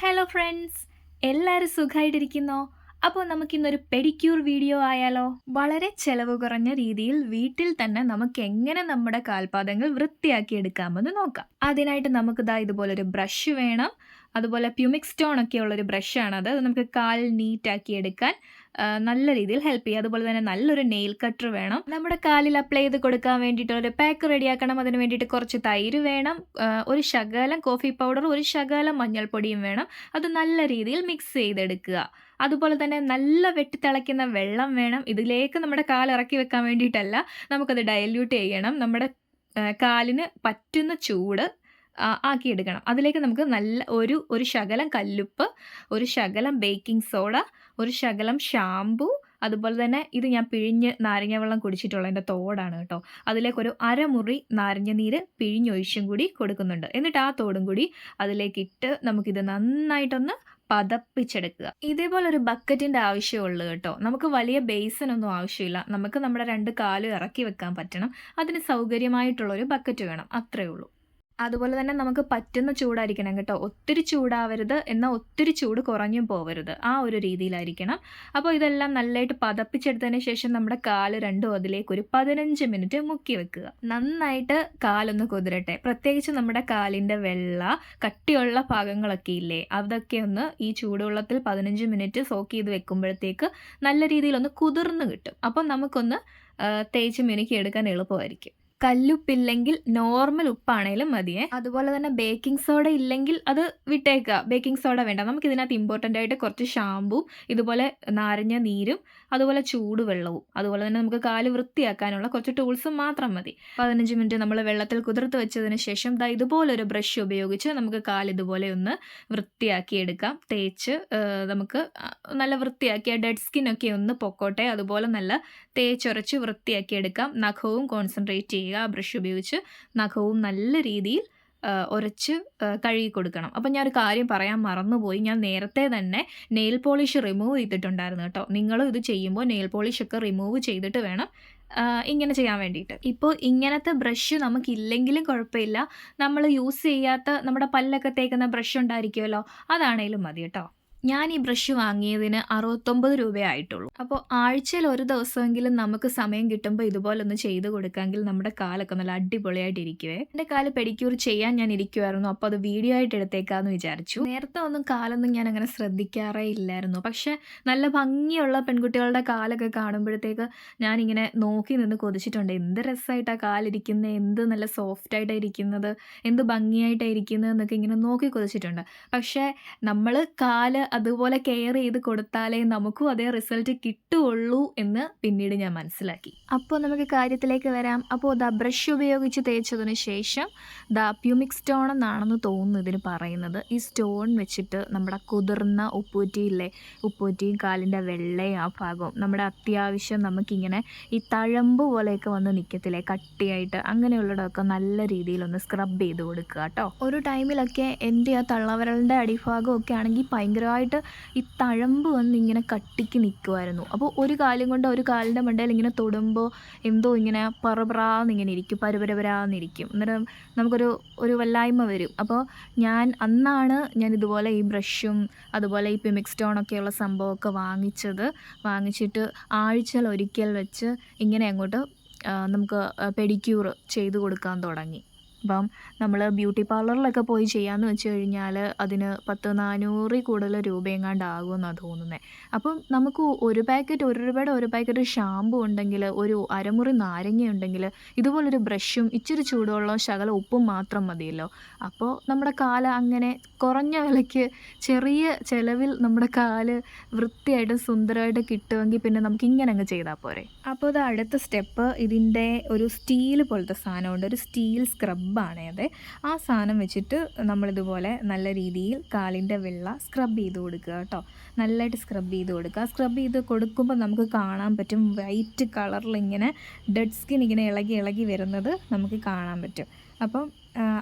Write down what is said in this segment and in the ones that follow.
Hello friends, എല്ലാവരും സുഖമായിട്ടിരിക്കുന്നോ? അപ്പോൾ നമുക്കിന്നൊരു പെഡിക്യൂർ വീഡിയോ ആയാലോ? വളരെ ചെലവ് കുറഞ്ഞ രീതിയിൽ വീട്ടിൽ തന്നെ നമുക്ക് എങ്ങനെ നമ്മുടെ കാൽപാദങ്ങൾ വൃത്തിയാക്കി എടുക്കാമെന്ന് നോക്കാം. അതിനായിട്ട് നമുക്ക് ഇതുപോലൊരു ബ്രഷ് വേണം. അതുപോലെ പ്യൂമിക് സ്റ്റോൺ ഒക്കെ ഉള്ളൊരു ബ്രഷാണത്. അത് നമുക്ക് കാൽ നീറ്റാക്കി എടുക്കാൻ നല്ല രീതിയിൽ ഹെൽപ്പ് ചെയ്യും. അതുപോലെ തന്നെ നല്ലൊരു നെയിൽ കട്ടർ വേണം. നമ്മുടെ കാലിൽ അപ്ലൈ ചെയ്ത് കൊടുക്കാൻ വേണ്ടിയിട്ട് ഒരു പാക്ക് റെഡിയാക്കണം. അതിന് വേണ്ടിയിട്ട് കുറച്ച് തൈര് വേണം, ഒരു ശകലം കോഫി പൗഡർ, ഒരു ശകലം മഞ്ഞൾപ്പൊടിയും വേണം. അത് നല്ല രീതിയിൽ മിക്സ് ചെയ്തെടുക്കുക. അതുപോലെ തന്നെ നല്ല വെട്ടിത്തിളയ്ക്കുന്ന വെള്ളം വേണം. ഇതിലേക്ക് നമ്മുടെ കാൽ ഇറക്കി വെക്കാൻ വേണ്ടിയിട്ടല്ല, നമുക്കത് ഡയല്യൂട്ട് ചെയ്യണം. നമ്മുടെ കാലിന് പറ്റുന്ന ചൂട് ആക്കിയെടുക്കണം. അതിലേക്ക് നമുക്ക് നല്ല ഒരു ശകലം കല്ലുപ്പ്, ഒരു ശകലം ബേക്കിംഗ് സോഡ, ഒരു ശകലം ഷാംപൂ, അതുപോലെ തന്നെ ഇത് ഞാൻ പിഴിഞ്ഞ് നാരങ്ങ വെള്ളം കുടിച്ചിട്ടുള്ളതിൻ്റെ തോടാണ് കേട്ടോ. അതിലേക്കൊരു അരമുറി നാരങ്ങ നീര് പിഴിഞ്ഞൊഴിച്ചും കൂടി കൊടുക്കുന്നുണ്ട്. എന്നിട്ട് ആ തോടും കൂടി അതിലേക്കിട്ട് നമുക്കിത് നന്നായിട്ടൊന്ന് പതപ്പിച്ചെടുക്കുക. ഇതേപോലെ ഒരു ബക്കറ്റിൻ്റെ ആവശ്യമുള്ളൂ കേട്ടോ. നമുക്ക് വലിയ ബേസിനൊന്നും ആവശ്യമില്ല. നമുക്ക് നമ്മുടെ 2 കാലും ഇറക്കി വെക്കാൻ പറ്റണം. അതിന് സൗകര്യമായിട്ടുള്ളൊരു ബക്കറ്റ് വേണം, അത്രയേ ഉള്ളൂ. അതുപോലെ തന്നെ നമുക്ക് പറ്റുന്ന ചൂടായിരിക്കണം കേട്ടോ. ഒത്തിരി ചൂടാവരുത്, എന്നാൽ ഒത്തിരി ചൂട് കുറഞ്ഞും പോവരുത്. ആ ഒരു രീതിയിലായിരിക്കണം. അപ്പോൾ ഇതെല്ലാം നല്ലതായിട്ട് പതപ്പിച്ചെടുത്തതിന് ശേഷം നമ്മുടെ കാല് രണ്ടും അതിലേക്ക് ഒരു 15 മിനിറ്റ് മുക്കി വെക്കുക. നന്നായിട്ട് കാലൊന്ന് കുതിരട്ടെ. പ്രത്യേകിച്ച് നമ്മുടെ കാലിൻ്റെ കട്ടിയുള്ള ഭാഗങ്ങളൊക്കെ ഇല്ലേ, അതൊക്കെ ഒന്ന് ഈ ചൂടുവെള്ളത്തിൽ 15 മിനിറ്റ് സോക്ക് ചെയ്ത് വെക്കുമ്പോഴത്തേക്ക് നല്ല രീതിയിലൊന്ന് കുതിർന്ന് കിട്ടും. അപ്പം നമുക്കൊന്ന് തേച്ച് മിനുക്കി എടുക്കാൻ എളുപ്പമായിരിക്കും. കല്ലുപ്പില്ലെങ്കിൽ നോർമൽ ഉപ്പാണേലും മതിയേ. അതുപോലെ തന്നെ ബേക്കിംഗ് സോഡ ഇല്ലെങ്കിൽ അത് വിട്ടേക്കുക. ബേക്കിംഗ് സോഡ വേണ്ട. നമുക്ക് ഇതിനകത്ത് ഇമ്പോർട്ടൻ്റ് ആയിട്ട് കുറച്ച് ഷാമ്പും ഇതുപോലെ നാരങ്ങ നീരും അതുപോലെ ചൂടുവെള്ളവും അതുപോലെ തന്നെ നമുക്ക് കാല് വൃത്തിയാക്കാനുള്ള കുറച്ച് ടൂൾസും മാത്രം മതി. 15 മിനിറ്റ് നമ്മൾ വെള്ളത്തിൽ കുതിർത്ത് വെച്ചതിന് ശേഷം ഇതുപോലൊരു ബ്രഷ് ഉപയോഗിച്ച് നമുക്ക് കാല് ഇതുപോലെ ഒന്ന് വൃത്തിയാക്കി എടുക്കാം. തേച്ച് നമുക്ക് നല്ല വൃത്തിയാക്കിയ ഡെഡ് സ്കിന്നൊക്കെ ഒന്ന് പൊക്കോട്ടെ. അതുപോലെ നല്ല തേച്ചൊരച്ച് വൃത്തിയാക്കി എടുക്കാം. നഖവും കോൺസെൻട്രേറ്റ് ചെയ്യുക. ബ്രഷ് ഉപയോഗിച്ച് നഖവും നല്ല രീതിയിൽ ഉരച്ച് കഴുകി കൊടുക്കണം. അപ്പം ഞാനൊരു കാര്യം പറയാൻ മറന്നുപോയി. ഞാൻ നേരത്തെ തന്നെ നെയിൽ പോളിഷ് റിമൂവ് ചെയ്തിട്ടുണ്ടായിരുന്നു കേട്ടോ. നിങ്ങളും ഇത് ചെയ്യുമ്പോൾ നെയിൽ പോളിഷൊക്കെ റിമൂവ് ചെയ്തിട്ട് വേണം ഇങ്ങനെ ചെയ്യാൻ വേണ്ടിയിട്ട്. ഇപ്പോൾ ഇങ്ങനത്തെ ബ്രഷ് നമുക്കില്ലെങ്കിലും കുഴപ്പമില്ല. നമ്മൾ യൂസ് ചെയ്യാത്ത നമ്മുടെ പല്ലൊക്കെ തേക്കുന്ന ബ്രഷ് ഉണ്ടായിരിക്കുമല്ലോ, അതാണേലും മതി കേട്ടോ. ഞാൻ ഈ ബ്രഷ് വാങ്ങിയതിന് 69 രൂപയായിട്ടുള്ളൂ. അപ്പോൾ ആഴ്ചയിൽ ഒരു ദിവസമെങ്കിലും നമുക്ക് സമയം കിട്ടുമ്പോൾ ഇതുപോലൊന്ന് ചെയ്ത് കൊടുക്കാമെങ്കിൽ നമ്മുടെ കാലൊക്കെ നല്ല അടിപൊളിയായിട്ടിരിക്കുവേ. എൻ്റെ കാല് പെഡിക്യൂർ ചെയ്യാൻ ഞാൻ ഇരിക്കുമായിരുന്നു. അപ്പോൾ അത് വീഡിയോ ആയിട്ട് എടുത്തേക്കാമെന്ന് വിചാരിച്ചു. നേരത്തെ ഒന്നും കാലൊന്നും ഞാൻ അങ്ങനെ ശ്രദ്ധിക്കാറേ ഇല്ലായിരുന്നു. പക്ഷേ നല്ല ഭംഗിയുള്ള പെൺകുട്ടികളുടെ കാലൊക്കെ കാണുമ്പോഴത്തേക്ക് ഞാനിങ്ങനെ നോക്കി നിന്ന് കൊതിച്ചിട്ടുണ്ട്. എന്ത് രസമായിട്ടാണ് കാലിരിക്കുന്നത്, എന്ത് നല്ല സോഫ്റ്റായിട്ടാണ് ഇരിക്കുന്നത്, എന്ത് ഭംഗിയായിട്ടാണ് ഇരിക്കുന്നത് എന്നൊക്കെ ഇങ്ങനെ നോക്കി കൊതിച്ചിട്ടുണ്ട്. പക്ഷേ നമ്മൾ കാല് അതുപോലെ കെയർ ചെയ്ത് കൊടുത്താലേ നമുക്കും അതേ റിസൾട്ട് കിട്ടുകയുള്ളൂ എന്ന് പിന്നീട് ഞാൻ മനസ്സിലാക്കി. അപ്പോൾ നമുക്ക് കാര്യത്തിലേക്ക് വരാം. അപ്പോൾ ബ്രഷ് ഉപയോഗിച്ച് തേച്ചതിന് ശേഷം പ്യൂമിക് സ്റ്റോൺ എന്നാണെന്ന് തോന്നുന്നു ഇതിന് പറയുന്നത്. ഈ സ്റ്റോൺ വെച്ചിട്ട് നമ്മുടെ കുതിർന്ന ഉപ്പൂറ്റിയില്ലേ, ഉപ്പൂറ്റിയും കാലിൻ്റെ വെള്ളയും ആ ഭാഗവും നമ്മുടെ അത്യാവശ്യം നമുക്കിങ്ങനെ ഈ തഴമ്പ് പോലെയൊക്കെ വന്ന് നിൽക്കത്തില്ലേ കട്ടിയായിട്ട്, അങ്ങനെയുള്ളിടമൊക്കെ നല്ല രീതിയിലൊന്ന് സ്ക്രബ് ചെയ്ത് കൊടുക്കുക കേട്ടോ. ഒരു ടൈമിലൊക്കെ എൻ്റെ ആ തള്ളവിരലിൻ്റെ അടിഭാഗമൊക്കെ ആണെങ്കിൽ ഭയങ്കരമായിട്ട് ഈ തഴമ്പ് വന്ന് ഇങ്ങനെ കട്ടിക്ക് നിൽക്കുമായിരുന്നു. അപ്പോൾ ഒരു കാലും കൊണ്ട് ഒരു കാലിൻ്റെ മണ്ടയിൽ ഇങ്ങനെ തൊടുമ്പോൾ എന്തോ ഇങ്ങനെ പറപറാന്നിങ്ങനെ ഇരിക്കും, പരുപരപരാന്നിരിക്കും. അന്നേരം നമുക്കൊരു വല്ലായ്മ വരും. അപ്പോൾ അന്നാണ് ഞാൻ ഇതുപോലെ ഈ ബ്രഷും അതുപോലെ ഈ പ്യൂമിക് സ്റ്റോണൊക്കെയുള്ള സംഭവമൊക്കെ വാങ്ങിച്ചിട്ട് ആഴ്ചയിൽ ഒരിക്കൽ വെച്ച് ഇങ്ങനെ അങ്ങോട്ട് നമുക്ക് പെഡിക്യൂർ ചെയ്ത് കൊടുക്കാൻ തുടങ്ങി. അപ്പം നമ്മൾ ബ്യൂട്ടി പാർലറിലൊക്കെ പോയി ചെയ്യാമെന്ന് വെച്ച് കഴിഞ്ഞാൽ അതിന് 400 കൂടുതൽ രൂപയെങ്ങാണ്ടാകുമെന്നാണ് തോന്നുന്നത്. അപ്പം നമുക്ക് ഒരു രൂപയുടെ ഒരു പാക്കറ്റ് ഷാമ്പു ഉണ്ടെങ്കിൽ, ഒരു അരമുറി നാരങ്ങ ഉണ്ടെങ്കിൽ, ഇതുപോലൊരു ബ്രഷും ഇച്ചിരി ചൂടുവെള്ളവും ശകലം ഉപ്പും മാത്രം മതിയല്ലോ. അപ്പോൾ നമ്മുടെ കാല് അങ്ങനെ കുറഞ്ഞ വിലയ്ക്ക് ചെറിയ ചിലവിൽ നമ്മുടെ കാല് വൃത്തിയായിട്ട് സുന്ദരമായിട്ട് കിട്ടുമെങ്കിൽ പിന്നെ നമുക്ക് ഇങ്ങനെ അങ്ങ് ചെയ്താൽ പോരെ. അപ്പോൾ അടുത്ത സ്റ്റെപ്പ്, ഇതിൻ്റെ ഒരു സ്റ്റീൽ പോലത്തെ സാധനമുണ്ട്, ഒരു സ്റ്റീൽ സ്ക്രബാണേ അത്. ആ സാധനം വെച്ചിട്ട് നമ്മളിതുപോലെ നല്ല രീതിയിൽ കാലിൻ്റെ സ്ക്രബ് ചെയ്ത് കൊടുക്കുക കേട്ടോ. നല്ലതായിട്ട് സ്ക്രബ് ചെയ്ത് കൊടുക്കുക. സ്ക്രബ് ചെയ്ത് കൊടുക്കുമ്പോൾ നമുക്ക് കാണാൻ പറ്റും വൈറ്റ് കളറിൽ ഇങ്ങനെ ഡെഡ് സ്കിൻ ഇങ്ങനെ ഇളകി വരുന്നത് നമുക്ക് കാണാൻ പറ്റും. അപ്പം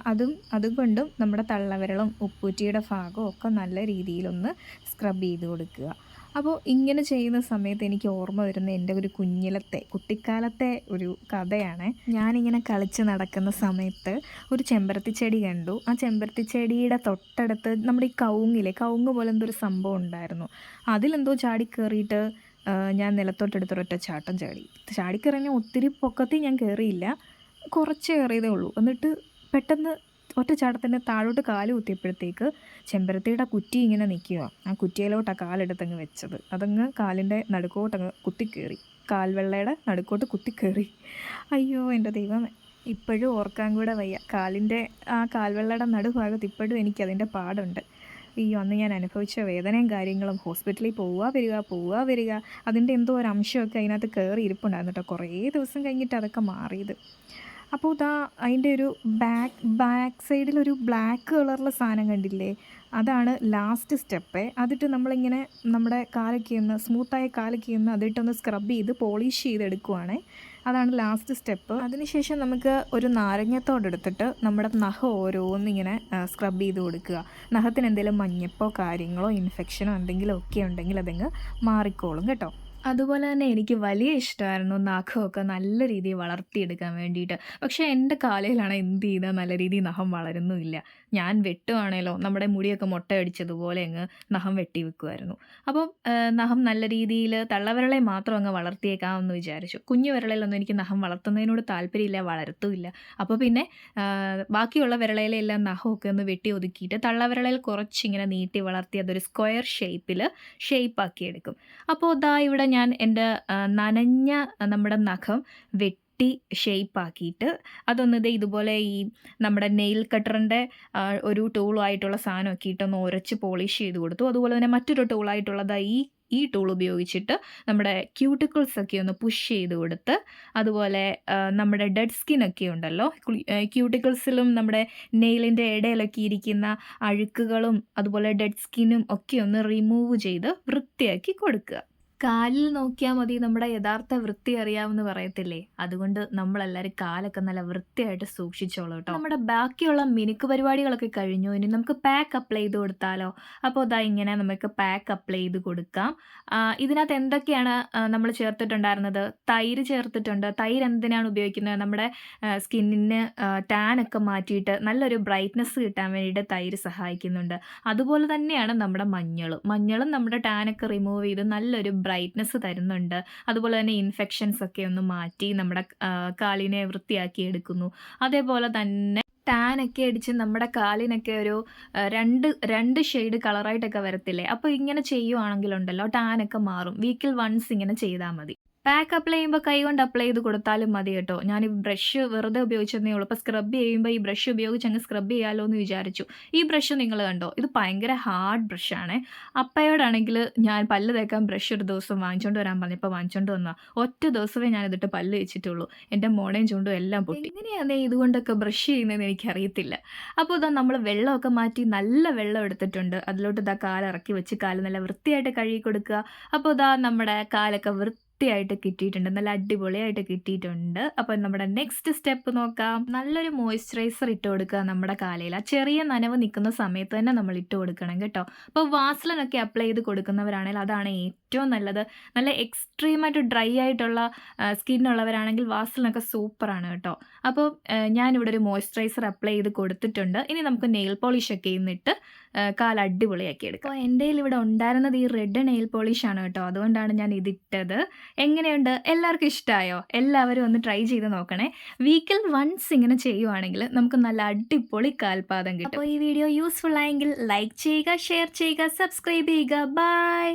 അതുകൊണ്ടും നമ്മുടെ തള്ളവിരലും ഉപ്പൂറ്റിയുടെ ഭാഗവും ഒക്കെ നല്ല രീതിയിലൊന്ന് സ്ക്രബ് ചെയ്ത് കൊടുക്കുക. അപ്പോൾ ഇങ്ങനെ ചെയ്യുന്ന സമയത്ത് എനിക്ക് ഓർമ്മ വരുന്ന എൻ്റെ ഒരു കുട്ടിക്കാലത്തെ ഒരു കഥയാണ്. ഞാനിങ്ങനെ കളിച്ച് നടക്കുന്ന സമയത്ത് ഒരു ചെമ്പരത്തിച്ചെടി കണ്ടു. ആ ചെമ്പരത്തിച്ചെടിയുടെ തൊട്ടടുത്ത് നമ്മുടെ ഈ കവുങ്ങ് പോലെ എന്തോ ഒരു സംഭവം ഉണ്ടായിരുന്നു. അതിലെന്തോ ചാടി കയറിയിട്ട് ഞാൻ നിലത്തോട്ടെടുത്തൊരൊറ്റ ചാട്ടം ചാടി. ചാടിക്കറിഞ്ഞാൽ ഒത്തിരി പൊക്കത്തിൽ ഞാൻ കയറിയില്ല, കുറച്ച് കയറിയതേ ഉള്ളൂ. എന്നിട്ട് പെട്ടെന്ന് ഒറ്റ ചാട്ടത്തിന് താഴോട്ട് കാല് കുത്തിയപ്പോഴത്തേക്ക് ചെമ്പരത്തിയുടെ കുറ്റി ഇങ്ങനെ നിൽക്കുക. ആ കുറ്റിയിലോട്ടാണ് കാലെടുത്തങ്ങ് വെച്ചത്. അതങ്ങ് കാലിൻ്റെ നടുക്കോട്ടങ്ങ് കുത്തിക്കയറി, കാൽവെള്ളയുടെ നടുക്കോട്ട് കുത്തിക്കയറി. അയ്യോ എൻ്റെ ദൈവമേ, ഇപ്പോഴും ഓർക്കാൻ കൂടെ വയ്യ. കാലിൻ്റെ ആ കാൽവെള്ളയുടെ നടുഭാഗത്ത് ഇപ്പോഴും എനിക്കതിൻ്റെ പാടുണ്ട്. അയ്യോ, അന്ന് ഞാൻ അനുഭവിച്ച വേദനയും കാര്യങ്ങളും, ഹോസ്പിറ്റലിൽ പോവുക വരിക, അതിൻ്റെ എന്തോ ഒരു അംശമൊക്കെ അതിനകത്ത് കയറി ഇരിപ്പുണ്ടായിരുന്നു കേട്ടോ. കുറേ ദിവസം കഴിഞ്ഞിട്ട് അതൊക്കെ മാറിയത്. അപ്പോൾ ഇതാ അതിൻ്റെ ഒരു ബാക്ക് സൈഡിലൊരു ബ്ലാക്ക് കളറിലെ സാധനം കണ്ടില്ലേ, അതാണ് ലാസ്റ്റ് സ്റ്റെപ്പ്. അതിട്ട് നമ്മളിങ്ങനെ നമ്മുടെ കാലൊക്കെ ഒന്ന് സ്മൂത്തായ കാലൊക്കെ ഒന്ന് അതിട്ടൊന്ന് സ്ക്രബ് ചെയ്ത് പോളിഷ് ചെയ്തെടുക്കുവാണ്. അതാണ് ലാസ്റ്റ് സ്റ്റെപ്പ്. അതിനുശേഷം നമുക്ക് ഒരു നാരങ്ങത്തോടെടുത്തിട്ട് നമ്മുടെ നഖം ഓരോന്നിങ്ങനെ സ്ക്രബ് ചെയ്ത് കൊടുക്കുക. നഖത്തിന് എന്തെങ്കിലും മഞ്ഞപ്പോ കാര്യങ്ങളോ ഇൻഫെക്ഷനോ എന്തെങ്കിലും ഒക്കെ ഉണ്ടെങ്കിൽ അതങ്ങ് മാറിക്കോളും കേട്ടോ. അതുപോലെ തന്നെ എനിക്ക് വലിയ ഇഷ്ടമായിരുന്നു നഖമൊക്കെ നല്ല രീതിയിൽ വളർത്തിയെടുക്കാൻ വേണ്ടിയിട്ട്. പക്ഷേ എൻ്റെ കാലയിലാണ് എന്ത് ചെയ്താൽ നല്ല രീതിയിൽ നഖം വളരുന്നുമില്ല. ഞാൻ വെട്ടുവാണേലോ നമ്മുടെ മുടിയൊക്കെ മൊട്ടയടിച്ചതുപോലെ അങ്ങ് നഖം വെട്ടി വെക്കുമായിരുന്നു. അപ്പം നഖം നല്ല രീതിയിൽ തള്ളവിരളെ മാത്രം അങ്ങ് വളർത്തിയേക്കാമെന്ന് വിചാരിച്ചു. കുഞ്ഞു വിരളിലൊന്നും എനിക്ക് നഖം വളർത്തുന്നതിനോട് താല്പര്യമില്ല, വളർത്തുമില്ല. അപ്പോൾ പിന്നെ ബാക്കിയുള്ള വിരളയിലെല്ലാം നഖമൊക്കെ ഒന്ന് വെട്ടി ഒതുക്കിയിട്ട് തള്ളവിരളിൽ കുറച്ചിങ്ങനെ നീട്ടി വളർത്തി അതൊരു സ്ക്വയർ ഷേപ്പാക്കി എടുക്കും. അപ്പോൾ ദാ ഇവിടെ ഞാൻ എൻ്റെ നനഞ്ഞ നമ്മുടെ നഖം വെട്ടി ഷേപ്പാക്കിയിട്ട് അതൊന്ന് ഇതുപോലെ ഈ നമ്മുടെ നെയിൽ കട്ടറിൻ്റെ ഒരു ടൂളായിട്ടുള്ള സാധനമൊക്കെ ഇട്ടൊന്ന് ഉരച്ച് പോളിഷ് ചെയ്ത് കൊടുത്തു. അതുപോലെ തന്നെ മറ്റൊരു ടൂളായിട്ടുള്ളത് ഈ ടൂൾ ഉപയോഗിച്ചിട്ട് നമ്മുടെ ക്യൂട്ടിക്കിൾസൊക്കെ ഒന്ന് പുഷ് ചെയ്ത് കൊടുത്ത്, അതുപോലെ നമ്മുടെ ഡെഡ് സ്കിന്നൊക്കെ ഉണ്ടല്ലോ, ക്യൂട്ടിക്കിൾസിലും നമ്മുടെ നെയിലിൻ്റെ ഇടയിലൊക്കെ ഇരിക്കുന്ന അഴുക്കുകളും അതുപോലെ ഡെഡ് സ്കിന്നും ഒക്കെ ഒന്ന് റിമൂവ് ചെയ്ത് വൃത്തിയാക്കി കൊടുക്കുക. കാലിൽ നോക്കിയാൽ മതി നമ്മുടെ യഥാർത്ഥ വൃത്തി അറിയാമെന്ന് പറയത്തില്ലേ? അതുകൊണ്ട് നമ്മളെല്ലാവരും കാലൊക്കെ നല്ല വൃത്തിയായിട്ട് സൂക്ഷിച്ചോളൂ കേട്ടോ. നമ്മുടെ ബാക്കിയുള്ള മിനുക്ക് പരിപാടികളൊക്കെ കഴിഞ്ഞു. ഇനി നമുക്ക് പാക്ക് അപ്ലൈ ചെയ്ത് കൊടുത്താലോ? അപ്പോൾ ഇതാ ഇങ്ങനെ നമുക്ക് പാക്ക് അപ്ലൈ ചെയ്ത് കൊടുക്കാം. ഇതിനകത്ത് എന്തൊക്കെയാണ് നമ്മൾ ചേർത്തിട്ടുണ്ടായിരുന്നത്? തൈര് ചേർത്തിട്ടുണ്ട്. തൈര് എന്തിനാണ് ഉപയോഗിക്കുന്നത്? നമ്മുടെ സ്കിന്നിന് ടാനൊക്കെ മാറ്റിയിട്ട് നല്ലൊരു ബ്രൈറ്റ്നസ് കിട്ടാൻ വേണ്ടിയിട്ട് തൈര് സഹായിക്കുന്നുണ്ട്. അതുപോലെ തന്നെയാണ് നമ്മുടെ മഞ്ഞളും നമ്മുടെ ടാനൊക്കെ റിമൂവ് ചെയ്ത് നല്ലൊരു ബ്രൈറ്റ്നസ് തരുന്നുണ്ട്. അതുപോലെ തന്നെ ഇൻഫെക്ഷൻസ് ഒക്കെ ഒന്ന് മാറ്റി നമ്മുടെ കാലിനെ വൃത്തിയാക്കി എടുക്കുന്നു. അതേപോലെ തന്നെ ടാനൊക്കെ അടിച്ച് നമ്മുടെ കാലിനൊക്കെ ഒരു രണ്ട് ഷെയ്ഡ് കളറായിട്ടൊക്കെ വരത്തില്ലേ? അപ്പോൾ ഇങ്ങനെ ചെയ്യുവാണെങ്കിലുണ്ടല്ലോ ടാനൊക്കെ മാറും. വീക്കിൽ വൺസ് ഇങ്ങനെ ചെയ്താൽ മതി. പാക്ക് അപ്ലൈ ചെയ്യുമ്പോൾ കൈ കൊണ്ട് അപ്ലൈ ചെയ്ത് കൊടുത്താലും മതി കേട്ടോ. ഞാൻ ഈ ബ്രഷ് വെറുതെ ഉപയോഗിച്ചതേ ഉള്ളൂ. അപ്പോൾ സ്ക്രബ് ചെയ്യുമ്പോൾ ഈ ബ്രഷ് ഉപയോഗിച്ച് അങ്ങ് സ്ക്രബ് ചെയ്യാമല്ലോ എന്ന് വിചാരിച്ചു. ഈ ബ്രഷ് നിങ്ങൾ കണ്ടോ? ഇത് ഭയങ്കര ഹാർഡ് ബ്രഷാണ്. അപ്പയോടാണെങ്കിൽ ഞാൻ പല്ല് തേക്കാൻ ബ്രഷ് ഒരു ദിവസം വാങ്ങിച്ചുകൊണ്ട് വരാൻ പറഞ്ഞപ്പോൾ വാങ്ങിച്ചുകൊണ്ട് വന്നാൽ ഒറ്റ ദിവസമേ ഞാനിതിട്ട് പല്ല് വെച്ചിട്ടുള്ളൂ. എൻ്റെ മോണയും ചുണ്ടും എല്ലാം പൊട്ടി. എങ്ങനെയാണ് ഇതുകൊണ്ടൊക്കെ ബ്രഷ് ചെയ്യുന്നതെന്ന് എനിക്കറിയത്തില്ല. അപ്പോൾ ഇതാ നമ്മൾ വെള്ളമൊക്കെ മാറ്റി നല്ല വെള്ളം എടുത്തിട്ടുണ്ട്. അതിലോട്ട് ഇതാ കാലിറക്കി വെച്ച് കാല് നല്ല വൃത്തിയായിട്ട് കഴുകി കൊടുക്കുക. അപ്പോൾ ഇതാ നമ്മുടെ കാലൊക്കെ വൃത്തിയായിട്ട് കിട്ടിയിട്ടുണ്ട്, നല്ല അടിപൊളിയായിട്ട് കിട്ടിയിട്ടുണ്ട്. അപ്പോൾ നമ്മുടെ നെക്സ്റ്റ് സ്റ്റെപ്പ് നോക്കാം. നല്ലൊരു മോയ്സ്ചറൈസർ ഇട്ട് കൊടുക്കുക നമ്മുടെ കാലയിൽ. ആ ചെറിയ നനവ് നിൽക്കുന്ന സമയത്ത് തന്നെ നമ്മൾ ഇട്ട് കൊടുക്കണം കേട്ടോ. അപ്പോൾ വാസ്ലിനൊക്കെ അപ്ലൈ ചെയ്ത് കൊടുക്കുന്നവരാണെങ്കിൽ അതാണ് ഏറ്റവും നല്ലത്. നല്ല എക്സ്ട്രീമായിട്ട് ഡ്രൈ ആയിട്ടുള്ള സ്കിന്നുള്ളവരാണെങ്കിൽ വാസ്ലിനൊക്കെ സൂപ്പറാണ് കേട്ടോ. അപ്പോൾ ഞാനിവിടെ ഒരു മോയ്സ്ചറൈസർ അപ്ലൈ ചെയ്ത് കൊടുത്തിട്ടുണ്ട്. ഇനി നമുക്ക് നെയിൽ പോളിഷൊക്കെ ഇന്നിട്ട് കാല് അടിപൊളിയാക്കി എടുക്കാം. അപ്പോൾ എൻ്റെ ഇവിടെ ഉണ്ടായിരുന്നത് ഈ റെഡ് നെയിൽ പോളിഷാണ് കേട്ടോ. അതുകൊണ്ടാണ് ഞാൻ ഇതിട്ടത്. എങ്ങനെയുണ്ട്? എല്ലാവർക്കും ഇഷ്ടമായോ? എല്ലാവരും ഒന്ന് ട്രൈ ചെയ്ത് നോക്കണേ. വീക്കിൽ വൺസ് ഇങ്ങനെ ചെയ്യുവാണെങ്കിൽ നമുക്ക് നല്ല അടിപൊളി കാൽപാദം കിട്ടും. അപ്പോൾ ഈ വീഡിയോ യൂസ്ഫുൾ ആയെങ്കിൽ ലൈക്ക് ചെയ്യുക, ഷെയർ ചെയ്യുക, സബ്സ്ക്രൈബ് ചെയ്യുക. ബൈ.